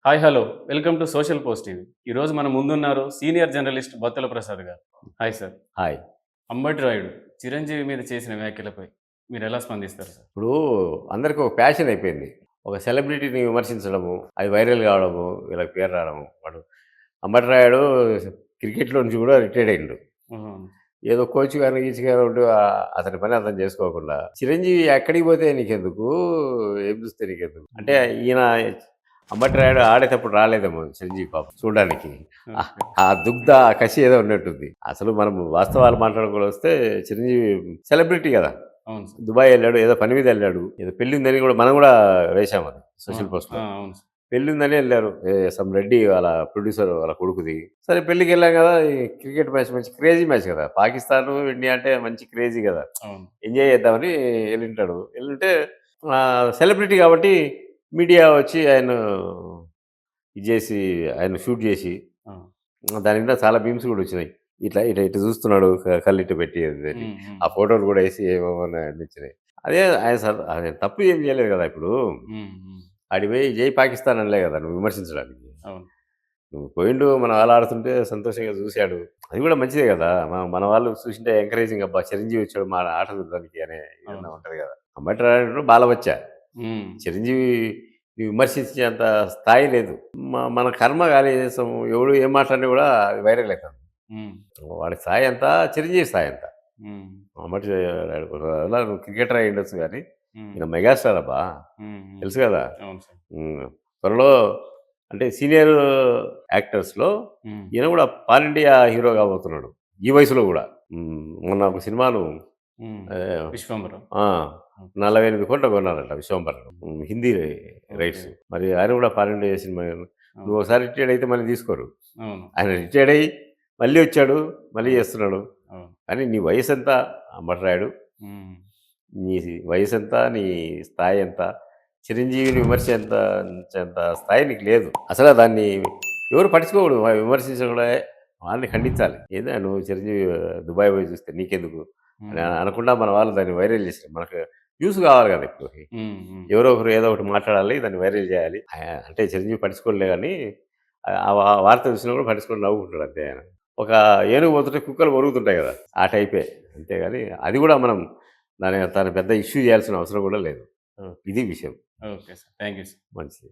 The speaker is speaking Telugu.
Hi hello welcome to social post TV. ఈరోజు మన ముందున్నారు సీనియర్ జర్నలిస్ట్ బత్తుల ప్రసాద్ గారు. Hi sir. Hi. Ambati Rayudu Chiranjeevi మీద చేసిన వ్యాఖ్యలపై మీరు ఎలా స్పందిస్తారు సార్? ఇప్పుడు అందరికి ఒక ప్యాషన్ అయిపోయింది. ఒక సెలబ్రిటీని విమర్శించడము, అది వైరల్ కావడము, వీళ్ళకి పేరు రావడము. వాడు అంబటి రాయుడు క్రికెట్‌లో నుంచి కూడా రిటైర్డ్ అయ్యిండు. అవును. ఏదో కోచ్ గాని, గీచ్ గాని ఉండి అతని పని అతను చేసుకోకుండా, చిరంజీవి ఎక్కడికి పోతే నీకెందుకు? ఏం చూస్తే నీకెందుకు? అంటే ఈయన అంబటి రాయుడు ఆడేటప్పుడు రాలేదేమో చిరంజీవి పాపం చూడడానికి. ఓకే. ఆ దుగ్ధ, ఆ కసి ఏదో ఉన్నట్టుంది. అసలు మనం వాస్తవాలు మాట్లాడుకోవాలి వస్తే చిరంజీవి సెలబ్రిటీ కదా! అవును సార్. దుబాయ్ వెళ్ళాడు, ఏదో పని మీద వెళ్ళాడు. ఏదో పెళ్లి ఉందని కూడా మనం కూడా వేశాం అది సోషల్ పోస్ట్‌లో. అవును సార్. పెళ్లి ఉందని వెళ్ళారు. సమ్ రెడ్డి వాళ్ళ ప్రొడ్యూసర్ వాళ్ళ కొడుకుది. సరే పెళ్ళికెళ్ళాం కదా! ఈ క్రికెట్ మ్యాచ్ మంచి క్రేజీ మ్యాచ్ కదా! పాకిస్తాను, ఇండియా అంటే మంచి క్రేజీ కదా! అవును. ఎంజాయ్ చేద్దామని ఎళ్ళుంటాడు. ఎళ్ళుంటే సెలబ్రిటీ కాబట్టి మీడియా వచ్చి ఆయన ఇది చేసి ఆయన షూట్ చేసి ఆ! దాని మీద చాలా మీమ్స్ కూడా వచ్చినాయి. ఇట్లా ఇట్లా ఇట్లా చూస్తున్నాడు కళ్ళిట్ట పెట్టి అది పెట్టి. హ్మ్. హ్మ్. ఆ ఫోటోలు కూడా ఏసి ఏవేవో అనిపించినాయి. అదే ఆయన ఆయన తప్పు ఏం చేయలేదు కదా! ఇప్పుడు హ్మ్. హ్మ్. ఆడికి పోయి జై పాకిస్తాన్ అనలే కదా నువ్వు విమర్శించడానికి. అవును. నువ్వు పోయిండు మన వాళ్ళు ఆడుతుంటే సంతోషంగా చూసాడు. అది కూడా మంచిదే కదా! మన వాళ్ళు చూసింటే ఎంకరేజింగ్ అబ్బా! చిరంజీవి వచ్చాడు మా ఆట చూడడానికి అనే అవును. ఏదన్నా ఉంటది కదా! అంబటి రాయుడు బాలబచ్చా. హ్మ్. చిరంజీవి విమర్శించేంత స్థాయి లేదు. మన కర్మ గాలి చేసాం. ఎవడు ఏం మాట్లాడినా కూడా అది వైరల్ అయితుంది. హ్మ్. వాడి స్థాయి ఎంత, చిరంజీవి స్థాయి ఎంత. హ్మ్. అంబటి రాయుడు అలా నువ్వు క్రికెటర్ అయి ఉండొచ్చు గానీ, హ్మ్. ఈయన మెగాస్టార్ అబ్బా! హ్మ్. హ్మ్. తెలుసు కదా! అవును సార్. హ్మ్. త్వరలో అంటే సీనియర్ యాక్టర్స్‌లో హ్మ్. ఈయన కూడా పాన్ ఇండియా హీరో కాబోతున్నాడు. ఈ వయసులో గూడా. మొన్న ఒక సినిమాను హ్మ్. ఆహ్, 'విశ్వంబర'. ఆ! ఓకే. 48,00,00,000 కొన్నారంట 'విశ్వంబర'ను. హిందీ ఓకే. రైట్స్. మరి ఆయన కూడా పాన్ ఇండియా సినిమా అవును. నువ్వు ఒకసారి రిటైర్డ్ అయితే మళ్ళీ తీసుకోరు. అవును. ఆయన రిటైర్డ్ అయ్యి మళ్ళీ వచ్చాడు. మళ్ళీ అవును. చేస్తున్నాడు. అవును. కానీ నీ వయసెంత అంబటి రాయుడు? హ్మ్. నీ వయసెంత? నీ స్థాయి ఎంత? చిరంజీవిని విమర్శించేంత స్థాయి నీకు లేదు. అసల దాన్ని ఎవరు పట్టించుకోకూడదు. విమర్శించడం కూడా వాళ్ళని ఖండించాలి. ఏదో నువ్వు చిరంజీవి దుబాయ్ పోయి చూస్తే నీకెందుకు అని హ్మ్. అనకుండా మన వాళ్ళు దాన్ని వైరల్ చేసారు. మనకు వ్యూస్ కావాలి కదా ఇప్పుడు. హ్మ్. హ్మ్. ఎవరో ఒకరు ఏదో ఒకటి మాట్లాడాలి. దాన్ని వైరల్ చేయాలి. అంటే చిరంజీవి పట్టించుకోలే గానీ ఆ వార్త చూసినా కూడా పట్టించుకొని నవ్వుకుంటాడు అంతే ఆయన. ఒక ఏనుగు పోతుంటే కుక్కలు ఒరుగుతుంటాయి కదా! ఆ టైపే. అంతేగాని అది కూడా మనం దాన్ని పెద్ద ఇష్యూ చేయాల్సిన అవసరం కూడా లేదు. ఓకే. ఇది విషయం. Okay sir. Thank you sir. మంచిది.